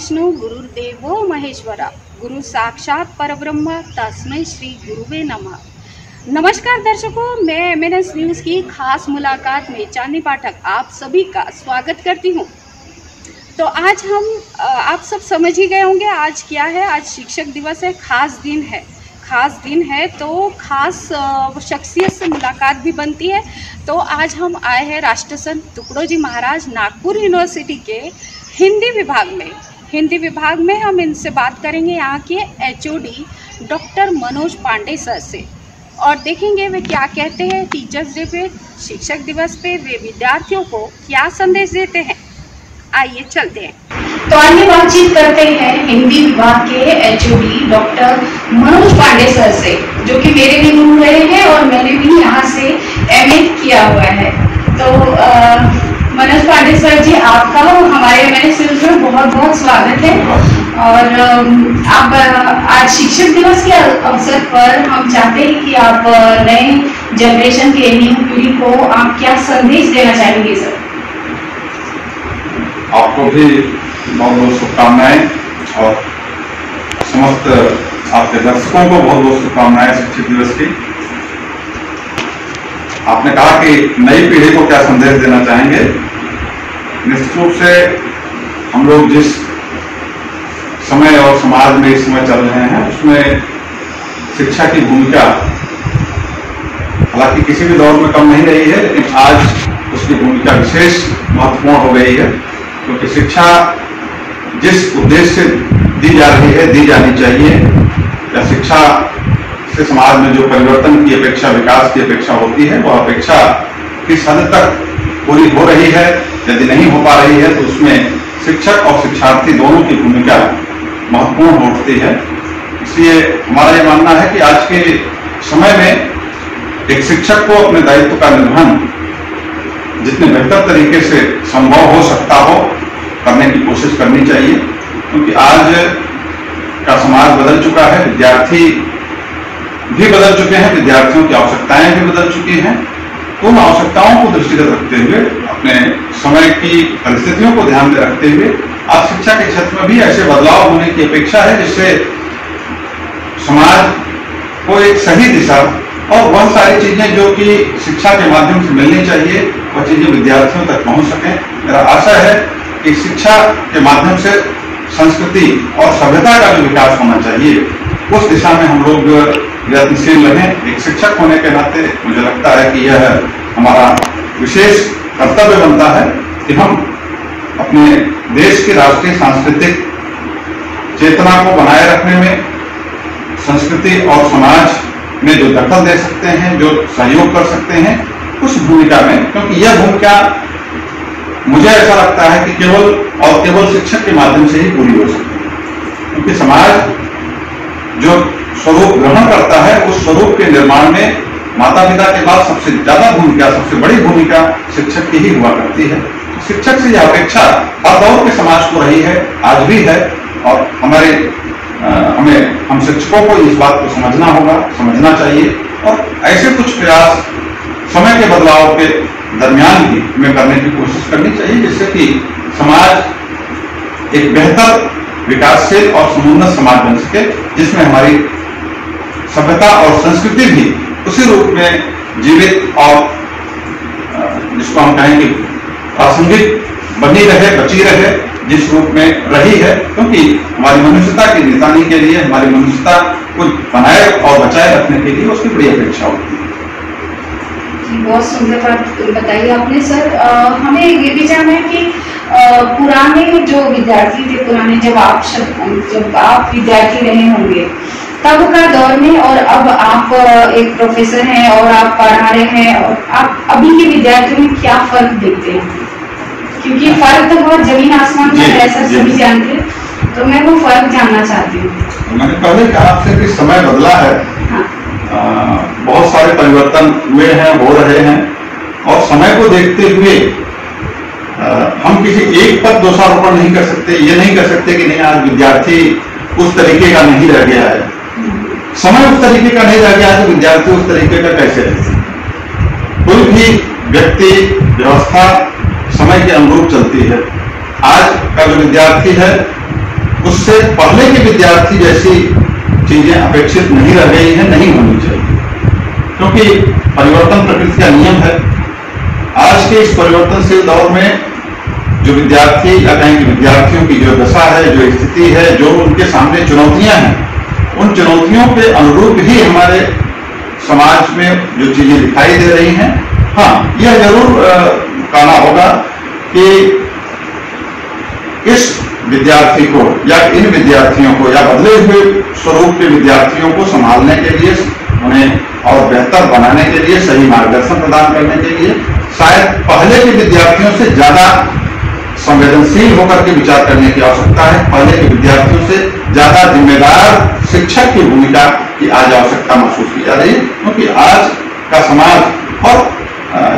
विष्णु गुरुर्देवो महेश्वरा गुरु साक्षात परब्रह्म तस्मै श्री गुरुवे नमः। नमस्कार दर्शकों, मैं एमएनएस न्यूज़ की खास मुलाकात में चांदनी पाठक आप सभी का स्वागत करती हूं। तो आज हम आप सब समझ ही गए होंगे आज क्या है। आज शिक्षक दिवस है, खास दिन है तो खास शख्सियत से मुलाकात भी बनती है। तो आज हम आए हैं राष्ट्रसंत तुकडोजी महाराज नागपुर यूनिवर्सिटी के हिंदी विभाग में हम इनसे बात करेंगे, यहाँ के HOD doctor Manoj Pandey sir से, और देखेंगे वे क्या कहते हैं टीचर्स डे पे, शिक्षक दिवस पे वे विद्यार्थियों को क्या संदेश देते हैं। आइए चलते हैं। तो आइए बातचीत करते हैं हिंदी विभाग के HOD doctor Manoj Pandey sir से, जो कि मेरे भी गुरु रहे हैं और मैंने भी यहाँ से एमए किया हुआ है। तो मनोज पांडे सर जी, आपका हमारे एमएनएस न्यूज़ में बहुत बहुत स्वागत है। और आप आज शिक्षक दिवस के अवसर पर हम चाहते हैं कि आप नए जनरेशन के न्यू पीढ़ी को आप क्या संदेश देना चाहेंगे सर? आपको भी बहुत बहुत शुभकामनाएं और समस्त आपके दर्शकों को बहुत बहुत शुभकामनाएं शिक्षक दिवस की। आपने कहा कि नई पीढ़ी को क्या संदेश देना चाहेंगे। निश्चित रूप से हम लोग जिस समय और समाज में इस समय चल रहे हैं उसमें शिक्षा की भूमिका हालांकि किसी भी दौर में कम नहीं रही है, लेकिन आज उसकी भूमिका विशेष महत्वपूर्ण हो गई है, क्योंकि शिक्षा जिस उद्देश्य से दी जा रही है, दी जानी चाहिए, या शिक्षा से समाज में जो परिवर्तन की अपेक्षा, विकास की अपेक्षा होती है, वह अपेक्षा किस हद तक पूरी हो रही है, यदि नहीं हो पा रही है तो उसमें शिक्षक और शिक्षार्थी दोनों की भूमिका महत्वपूर्ण हो उठती है। इसलिए हमारा ये मानना है कि आज के समय में एक शिक्षक को अपने दायित्व का निर्वहन जितने बेहतर तरीके से संभव हो सकता हो करने की कोशिश करनी चाहिए, क्योंकि आज का समाज बदल चुका है, विद्यार्थी भी बदल चुके हैं, विद्यार्थियों की आवश्यकताएं भी बदल चुकी हैं। उन आवश्यकताओं को दृष्टिगत रखते हुए, अपने समय की परिस्थितियों को ध्यान में रखते हुए आज शिक्षा के क्षेत्र में भी ऐसे बदलाव होने की अपेक्षा है जिससे समाज को एक सही दिशा और वह सारी चीजें जो कि शिक्षा के माध्यम से मिलनी चाहिए वह चीजें विद्यार्थियों तक पहुंच सकें। मेरा आशा है कि शिक्षा के माध्यम से संस्कृति और सभ्यता का जो विकास होना चाहिए उस दिशा में हम लोग प्रयत्नशील रहें। एक शिक्षक होने के नाते मुझे लगता है कि यह हमारा विशेष कर्तव्य बनता है कि हम अपने देश की राष्ट्रीय सांस्कृतिक चेतना को बनाए रखने में, संस्कृति और समाज में जो दखल दे सकते हैं, जो सहयोग कर सकते हैं उस भूमिका में, क्योंकि यह भूमिका मुझे ऐसा लगता है कि केवल शिक्षक के माध्यम से ही पूरी हो सकती है, क्योंकि समाज जो स्वरूप ग्रहण करता है उस स्वरूप के निर्माण में माता पिता के बाद सबसे ज्यादा भूमिका, सबसे बड़ी भूमिका शिक्षक की ही हुआ करती है। शिक्षक से यह अपेक्षा हर दौर के समाज को रही है, आज भी है, और हम शिक्षकों को इस बात को समझना होगा, समझना चाहिए, और ऐसे कुछ प्रयास समय के बदलाव के दरमियान भी हमें करने की कोशिश करनी चाहिए जिससे कि समाज एक बेहतर, विकासशील और समुन्नत समाज बन सके, जिसमें हमारी सभ्यता और संस्कृति भी उसी रूप में जीवित और जिसको हम कहेंगे प्रासंगिक बनी रहे, बची रहे, जिस रूप में रही है, क्योंकि हमारी मनुष्यता की निशानी के लिए, हमारी मनुष्यता को बनाए और बचाए रखने के लिए उसकी बड़ी अपेक्षा होती है। बहुत सुंदर बात बताई आपने सर। हमें ये भी जानना है कि पुराने जो विद्यार्थी थे, पुराने जब आप विद्यार्थी रहे होंगे तब का दौर में और अब आप एक प्रोफेसर हैं और आप पढ़ा रहे हैं, और आप अभी के विद्यार्थियों में क्या फर्क देखते हैं? क्योंकि फर्क तो बहुत जमीन आसमान का है, ऐसा सभी जानते हैं, तो मैं वो फर्क जानना चाहती हूँ। मैंने पहले कहा आपसे कि समय बदला है। हाँ। बहुत सारे परिवर्तन हुए हैं, हो रहे हैं, और समय को देखते हुए हम किसी एक पर दोषारोपण नहीं कर सकते, ये नहीं कर सकते कि नहीं आज विद्यार्थी उस तरीके का नहीं रह गया है, समय उस तरीके का नहीं रह गया है, तो विद्यार्थी उस तरीके का कैसे रहे? कोई भी व्यक्ति, व्यवस्था समय के अनुरूप चलती है। आज का जो विद्यार्थी है उससे पहले के विद्यार्थी जैसी चीजें अपेक्षित नहीं रह गई है, नहीं होनी चाहिए, क्योंकि परिवर्तन प्रकृति का नियम है। आज के इस परिवर्तनशील दौर में जो विद्यार्थी या कहें कि विद्यार्थियों की जो दशा है, जो स्थिति है, जो उनके सामने चुनौतियां हैं, उन चुनौतियों के अनुरूप ही हमारे समाज में जो चीजें दिखाई दे रही हैं, हाँ, यह जरूर कहना होगा कि इस विद्यार्थी को या इन विद्यार्थियों को या बदले हुए स्वरूप के विद्यार्थियों को संभालने के लिए, उन्हें और बेहतर बनाने के लिए, सही मार्गदर्शन प्रदान करने के लिए शायद पहले के विद्यार्थियों से ज्यादा संवेदनशील होकर के विचार करने की आवश्यकता है। पहले के विद्यार्थियों से ज्यादा जिम्मेदार शिक्षक की भूमिका की आज आवश्यकता महसूस की जा रही है, क्योंकि आज का समाज और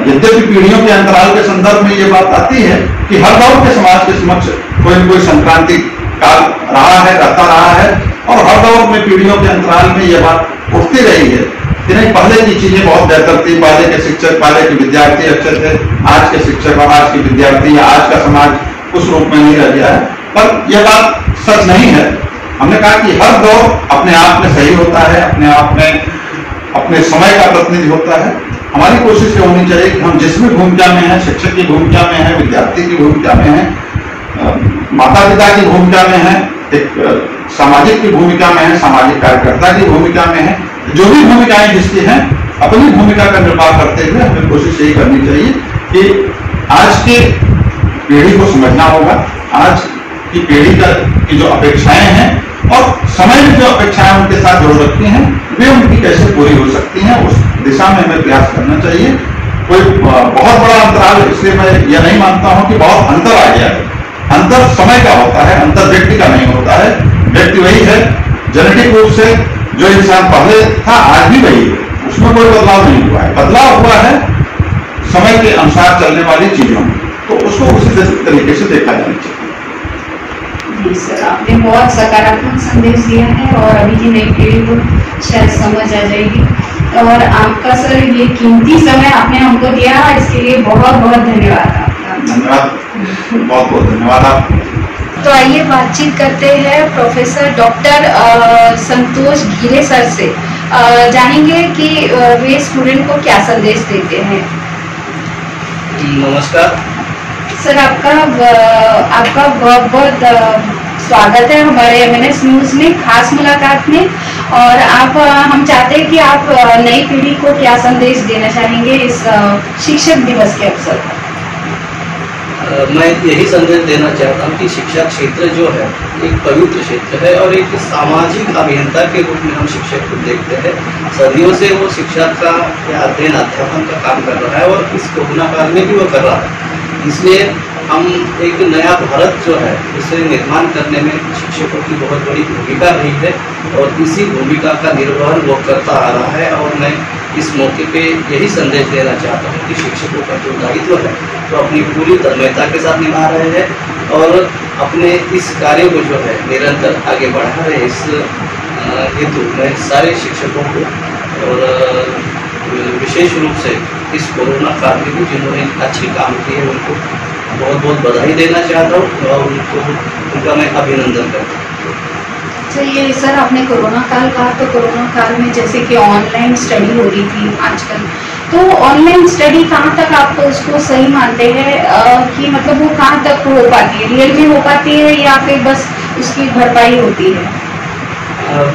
यद्यपि पीढ़ियों के अंतराल के संदर्भ में ये बात आती है कि हर दौर के समाज के समक्ष कोई न कोई संक्रांति काल रहा है, रहता रहा है, और हर दौर में पीढ़ियों के अंतराल में यह बात उठती रही है कि नहीं, पहले की चीजें बहुत बेहतर थी, पहले के शिक्षक, पहले के विद्यार्थी अच्छे थे, आज के शिक्षक और आज के विद्यार्थी या आज का समाज उस रूप में नहीं रह गया है। पर यह बात सच नहीं है। हमने कहा कि हर दौर अपने आप में सही होता है, अपने आप में अपने समय का प्रतिनिधि होता है। हमारी कोशिश ये होनी चाहिए कि हम जिस भी भूमिका में हैं, शिक्षक की भूमिका में है, विद्यार्थी की भूमिका में है, माता पिता की भूमिका में है, एक सामाजिक की भूमिका में है, सामाजिक कार्यकर्ता की भूमिका में है, जो भी भूमिकाएं जिसकी हैं, अपनी भूमिका का निर्वाह करते हुए हमें कोशिश यही करनी चाहिए कि आज के पीढ़ी को समझना होगा, आज की पीढ़ी की जो अपेक्षाएं हैं और समय में जो अपेक्षाएं उनके साथ जुड़ रखी हैं, वे उनकी कैसे पूरी हो सकती हैं, उस दिशा में हमें प्रयास करना चाहिए। कोई बहुत बड़ा अंतराल, इसलिए मैं यह नहीं मानता हूं कि बहुत अंतर आ गया है। अंतर समय का होता है, अंतर व्यक्ति का नहीं होता है। व्यक्ति वही है, जेनेटिक रूप से जो इंसान पहले था आज भी वही है, उसमें कोई बदलाव नहीं हुआ है। बदलाव हुआ है समय के अनुसार चलने वाली चीजों में, तो उसको उसी तरीके से देखा जाना चाहिए। जी सर, आपने बहुत सकारात्मक संदेश दिया है और अभी की नई पीढ़ी को शायद समझ आ जाएगी। और आपका सर ये कीमती समय आपने हमको दिया, इसके लिए बहुत बहुत धन्यवाद आपका। धन्यवाद, बहुत बहुत धन्यवाद आपको। तो आइए बातचीत करते हैं प्रोफेसर डॉक्टर संतोष घिरे सर से। जानेंगे कि वे स्टूडेंट को क्या संदेश देते हैं। नमस्कार सर, आपका बहुत बहुत स्वागत है हमारे MNS न्यूज में, खास मुलाकात में। और हम चाहते हैं कि आप नई पीढ़ी को क्या संदेश देना चाहेंगे इस शिक्षक दिवस के अवसर पर। मैं यही संदेश देना चाहता हूँ कि शिक्षा क्षेत्र जो है एक पवित्र क्षेत्र है और एक सामाजिक अभियंता के रूप में हम शिक्षक को देखते हैं। सदियों से वो शिक्षा का या अध्ययन अध्यापन का काम कर रहा है और इस कोरोना काल में भी वो कर रहा है। इसलिए हम एक नया भारत जो है उसे निर्माण करने में शिक्षकों की बहुत बड़ी भूमिका रही है और इसी भूमिका का निर्वहन वो करता आ रहा है। और मैं इस मौके पे यही संदेश देना चाहता हूँ कि शिक्षकों का जो दायित्व है तो अपनी पूरी तन्मयता के साथ निभा रहे हैं और अपने इस कार्य को जो है निरंतर आगे बढ़ा रहे हैं। इस हेतु मैं सारे शिक्षकों को और विशेष रूप से इस कोरोना काल में भी जिन्होंने अच्छी काम किए हैं उनको बहुत बहुत बधाई देना चाहता हूँ और उनका मैं अभिनंदन करता हूँ। चलिए सर, आपने कोरोना काल कहा, तो कोरोना काल में जैसे कि ऑनलाइन स्टडी हो रही थी आजकल, तो ऑनलाइन स्टडी कहाँ तक आप उसको सही मानते हैं कि मतलब वो कहाँ तक हो पाती है, रियल में हो पाती है या फिर बस उसकी भरपाई होती है?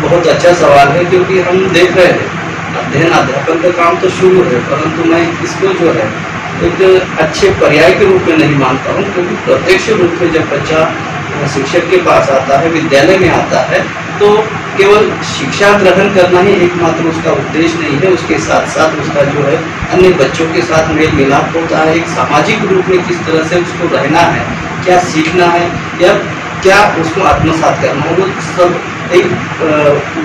बहुत अच्छा सवाल है, क्योंकि हम देख रहे हैं अध्ययन अध्यापन का काम तो शुरू है, परंतु मैं इसको जो है एक अच्छे पर्याय के रूप में नहीं मानता हूँ। क्योंकि प्रत्यक्ष रूप में जब बच्चा शिक्षक के पास आता है, विद्यालय में आता है, तो केवल शिक्षा ग्रहण करना ही एकमात्र उसका उद्देश्य नहीं है। उसके साथ साथ उसका जो है अन्य बच्चों के साथ मेल मिलाप होता है। एक सामाजिक रूप में किस तरह से उसको रहना है, क्या सीखना है या क्या उसको आत्मसात करना है, वो सब एक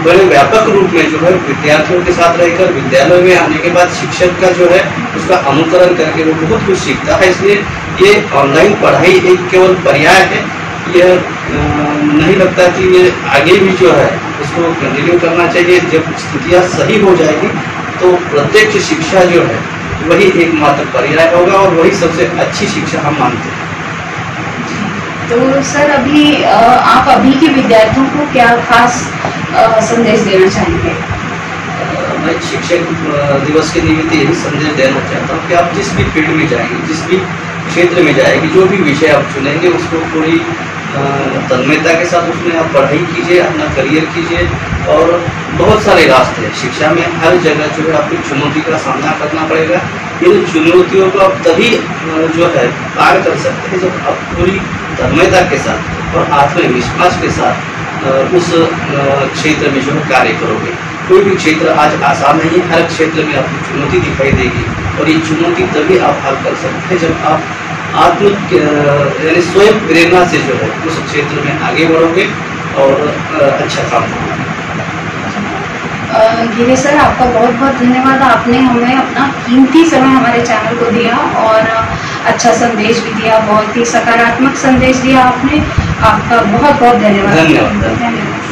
बड़े व्यापक रूप में जो है विद्यार्थियों के साथ रहकर विद्यालय में आने के बाद शिक्षक का जो है उसका अनुकरण करके वो बहुत कुछ सीखता है। इसलिए ये ऑनलाइन पढ़ाई एक केवल पर्याय है। यह नहीं लगता कि ये आगे भी जो है उसको कंटिन्यू करना चाहिए। जब स्थितियाँ सही हो जाएगी तो प्रत्यक्ष शिक्षा जो है वही एकमात्र पर्याय होगा और वही सबसे अच्छी शिक्षा हम मानते हैं। तो सर अभी आप अभी के विद्यार्थियों को क्या खास संदेश देना चाहेंगे? मैं शिक्षक दिवस के निमित्त यही संदेश देना चाहता हूँ कि आप जिस भी फील्ड में जाएंगे, जिस भी क्षेत्र में जाएंगे, जो भी विषय आप चुनेंगे उसको पूरी तन्मयता के साथ उसमें आप पढ़ाई कीजिए, अपना करियर कीजिए। और बहुत सारे रास्ते हैं शिक्षा में, हर जगह जो है आपको चुनौती का सामना करना पड़ेगा। इन चुनौतियों को आप तभी जो है पार कर सकते हैं जब आप पूरी तन्मयता के साथ और आत्मविश्वास के साथ उस क्षेत्र में जो है कार्य करोगे। कोई भी क्षेत्र आज आसान नहीं है, हर क्षेत्र में आपको चुनौती दिखाई देगी और ये चुनौती तभी आप हल कर सकते हैं जब आप यानी स्वयं प्रेरणा से जो है उस क्षेत्र में आगे बढ़ोगे और अच्छा काम करोगे। गिरीश सर, आपका बहुत बहुत धन्यवाद। आपने हमें अपना कीमती समय हमारे चैनल को दिया और अच्छा संदेश भी दिया, बहुत ही सकारात्मक संदेश दिया आपने। आपका बहुत बहुत धन्यवाद। धन्यवाद।